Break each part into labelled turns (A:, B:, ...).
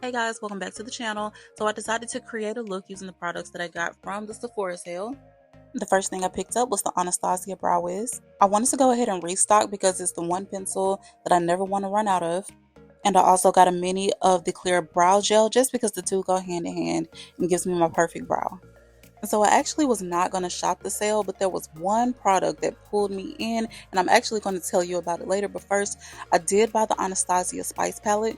A: Hey guys, welcome back to the channel. So I decided to create a look using the products that I got from the Sephora sale. The first thing I picked up was the Anastasia Brow Wiz. I wanted to go ahead and restock because it's the one pencil that I never want to run out of. And I also got a mini of the clear brow gel just because the two go hand in hand and gives me my perfect brow. So I actually was not going to shop the sale, but there was one product that pulled me in and I'm actually going to tell you about it later. But first, I did buy the Anastasia Spice Palette.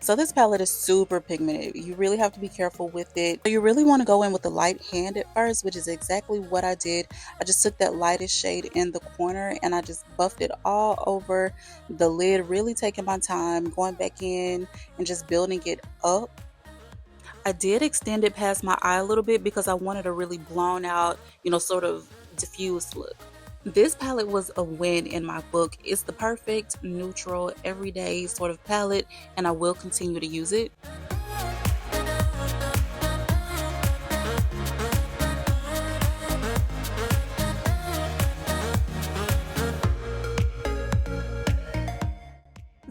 A: So this palette is super pigmented. You really have to be careful with it. So you really want to go in with the light hand at first, which is exactly what I did. I just took that lightest shade in the corner and I just buffed it all over the lid, really taking my time, going back in and just building it up. I did extend it past my eye a little bit because I wanted a really blown out, sort of diffused look. This palette was a win in my book. It's the perfect, neutral, everyday sort of palette, and I will continue to use it.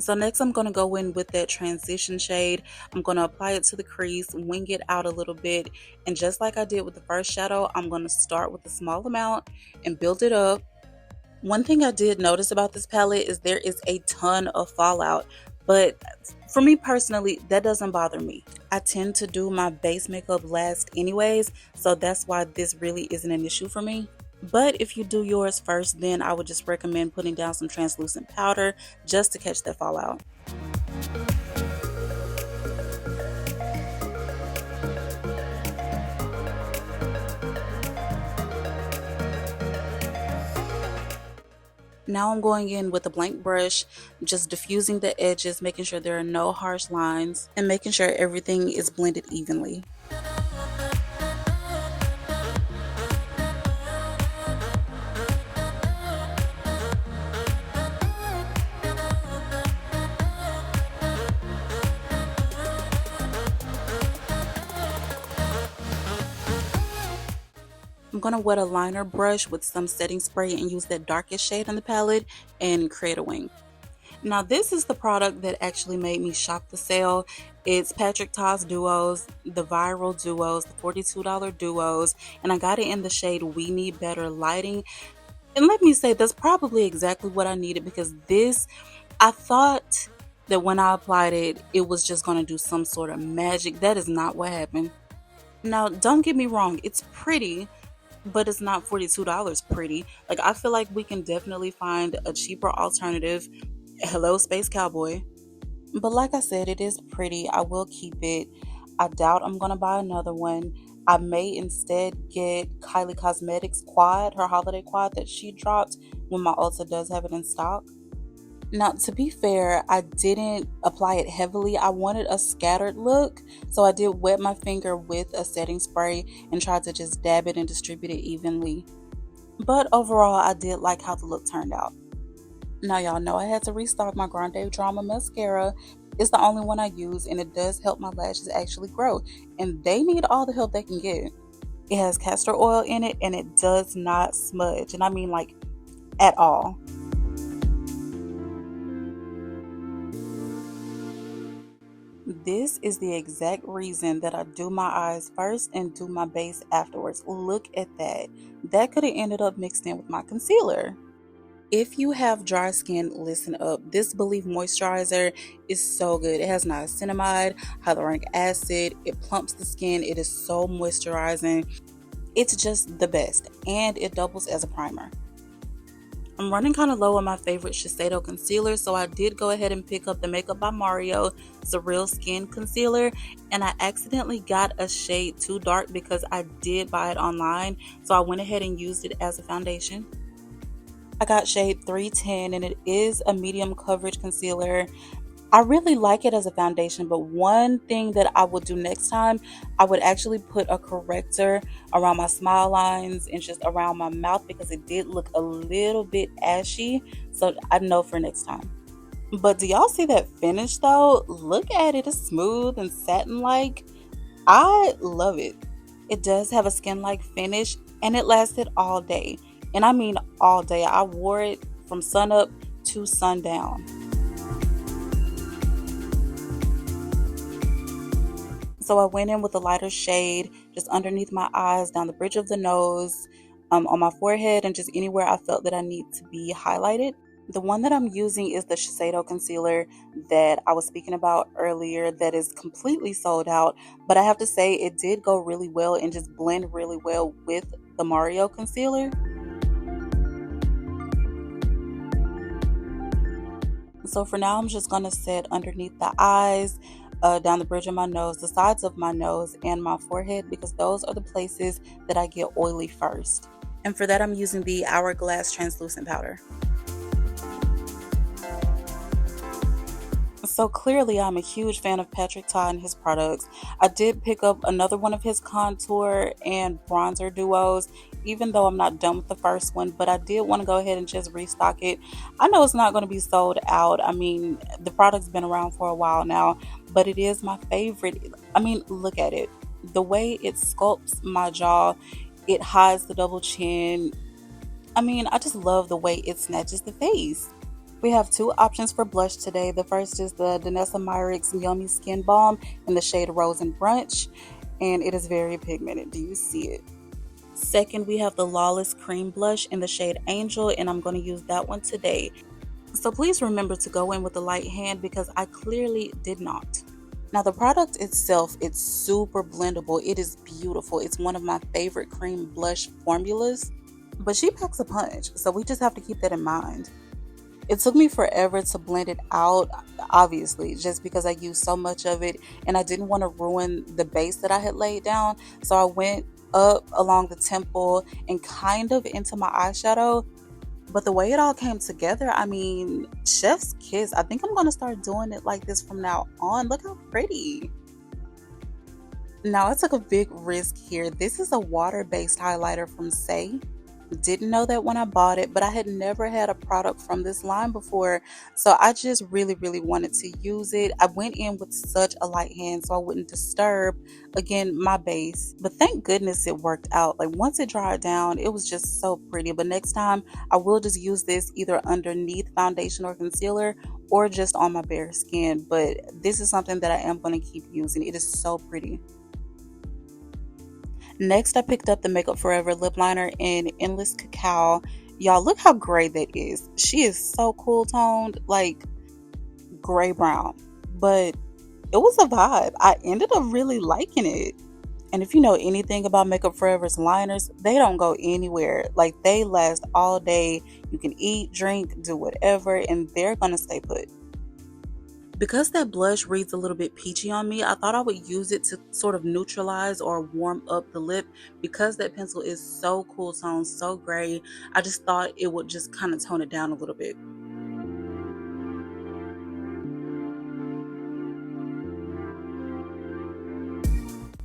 A: So next I'm going to go in with that transition shade. I'm going to apply it to the crease, wing it out a little bit, and just like I did with the first shadow, I'm going to start with a small amount and build it up. One thing I did notice about this palette is there is a ton of fallout, but for me personally, that doesn't bother me. I tend to do my base makeup last anyways, so that's why this really isn't an issue for me. But if you do yours first, then I would just recommend putting down some translucent powder just to catch that fallout. Now I'm going in with a blank brush, just diffusing the edges, making sure there are no harsh lines, and making sure everything is blended evenly. I'm going to wet a liner brush with some setting spray and use that darkest shade on the palette and create a wing. Now this is the product that actually made me shop the sale. It's Patrick Ta's Duos, the viral duos, the $42 duos, and I got it in the shade We Need Better Lighting. And let me say, that's probably exactly what I needed because I thought that when I applied it, it was just going to do some sort of magic. That is not what happened. Now, don't get me wrong, it's pretty, but it's not $42 pretty. Like, I feel like we can definitely find a cheaper alternative. Hello, Space Cowboy. But like I said, it is pretty. I will keep it. I doubt I'm going to buy another one. I may instead get Kylie Cosmetics quad, her holiday quad that she dropped when my Ulta does have it in stock. Now, to be fair, I didn't apply it heavily. I wanted a scattered look, so I did wet my finger with a setting spray and tried to just dab it and distribute it evenly. But overall, I did like how the look turned out. Now, y'all know I had to restock my Grande Drama mascara. It's the only one I use, and it does help my lashes actually grow, and they need all the help they can get. It has castor oil in it, and it does not smudge, and I mean like at all. This is the exact reason that I do my eyes first and do my base afterwards. Look at that. That could have ended up mixed in with my concealer. If you have dry skin, listen up. This Belif moisturizer is so good. It has niacinamide, hyaluronic acid. It plumps the skin. It is so moisturizing. It's just the best, and it doubles as a primer. I'm running kind of low on my favorite Shiseido concealer, so I did go ahead and pick up the Makeup by Mario Surreal Skin Concealer, and I accidentally got a shade too dark because I did buy it online, so I went ahead and used it as a foundation. I got shade 310, and it is a medium coverage concealer. I really like it as a foundation, but one thing that I would do next time, I would actually put a corrector around my smile lines and just around my mouth because it did look a little bit ashy, so I know for next time. But do y'all see that finish though? Look at it, it's smooth and satin-like. I love it. It does have a skin-like finish, and it lasted all day. And I mean all day. I wore it from sunup to sundown. So I went in with a lighter shade just underneath my eyes, down the bridge of the nose, on my forehead, and just anywhere I felt that I need to be highlighted. The one that I'm using is the Shiseido concealer that I was speaking about earlier that is completely sold out, but I have to say it did go really well and just blend really well with the Mario concealer. So for now, I'm just going to set underneath the eyes, down the bridge of my nose, the sides of my nose, and my forehead, because those are the places that I get oily first. And for that, I'm using the Hourglass translucent powder. So clearly, I'm a huge fan of Patrick Ta and his products. I did pick up another one of his contour and bronzer duos, even though I'm not done with the first one, but I did want to go ahead and just restock it. I know it's not going to be sold out. I mean, the product's been around for a while now, but it is my favorite. I mean, look at it. The way it sculpts my jaw, it hides the double chin. I mean, I just love the way it snatches the face. We have two options for blush today. The first is the Danessa Myricks Yummy Skin Balm in the shade Rose and Brunch, and it is very pigmented. Do you see it? Second, we have the Lawless Cream Blush in the shade Angel, and I'm going to use that one today. So please remember to go in with a light hand because I clearly did not. Now the product itself, it's super blendable. It is beautiful. It's one of my favorite cream blush formulas, but she packs a punch, so we just have to keep that in mind. It took me forever to blend it out, obviously, just because I used so much of it and I didn't want to ruin the base that I had laid down. So I went up along the temple and kind of into my eyeshadow. But the way it all came together, I mean, chef's kiss. I think I'm going to start doing it like this from now on. Look how pretty. Now I took a big risk here. This is a water-based highlighter from Saie. Didn't know that when I bought it, but I had never had a product from this line before, so I just really wanted to use it. I went in with such a light hand so I wouldn't disturb, again, my base, but thank goodness it worked out. Like once it dried down, it was just so pretty. But next time I will just use this either underneath foundation or concealer or just on my bare skin, but this is something that I am going to keep using. It is so pretty. Next, I picked up the Makeup Forever lip liner in Endless Cacao. Y'all, look how gray that is. She is so cool toned, like gray brown. But it was a vibe. I ended up really liking it. And if you know anything about Makeup Forever's liners, they don't go anywhere. Like they last all day. You can eat, drink, do whatever, and they're gonna stay put. Because that blush reads a little bit peachy on me, I thought I would use it to sort of neutralize or warm up the lip. Because that pencil is so cool toned, so gray, I just thought it would just kind of tone it down a little bit.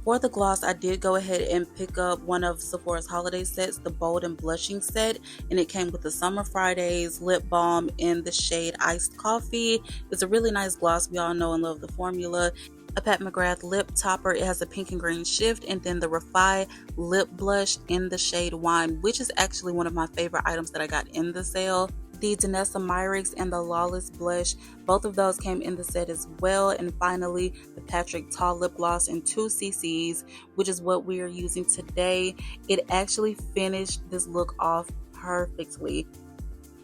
A: For the gloss, I did go ahead and pick up one of Sephora's holiday sets, the Bold and Blushing set, and it came with the Summer Fridays lip balm in the shade Iced Coffee. It's a really nice gloss. We all know and love the formula. A Pat McGrath lip topper. It has a pink and green shift, and then the Refi lip blush in the shade Wine, which is actually one of my favorite items that I got in the sale. The Danessa Myricks and the Lawless blush, both of those came in the set as well. And finally, the Patrick Ta lip gloss in 2 cc's, which is what we are using today. It actually finished this look off perfectly.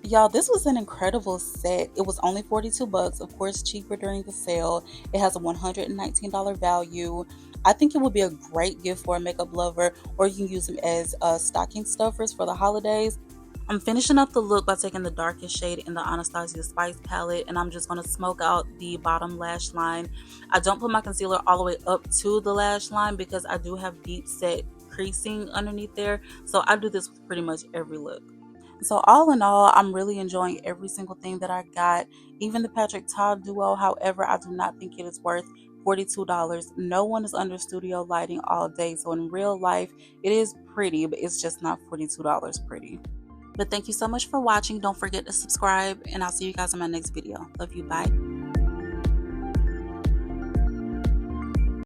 A: Y'all, this was an incredible set. It was only $42, of course cheaper during the sale. It has a $119 value. I think it would be a great gift for a makeup lover, or you can use them as stocking stuffers for the holidays. I'm finishing up the look by taking the darkest shade in the Anastasia Spice Palette, and I'm just going to smoke out the bottom lash line. I don't put my concealer all the way up to the lash line because I do have deep set creasing underneath there, so I do this with pretty much every look. So all in all, I'm really enjoying every single thing that I got, even the Patrick Ta duo. However, I do not think it is worth $42. No one is under studio lighting all day, so in real life, it is pretty, but it's just not $42 pretty. But thank you so much for watching. Don't forget to subscribe, and I'll see you guys in my next video. Love you. Bye.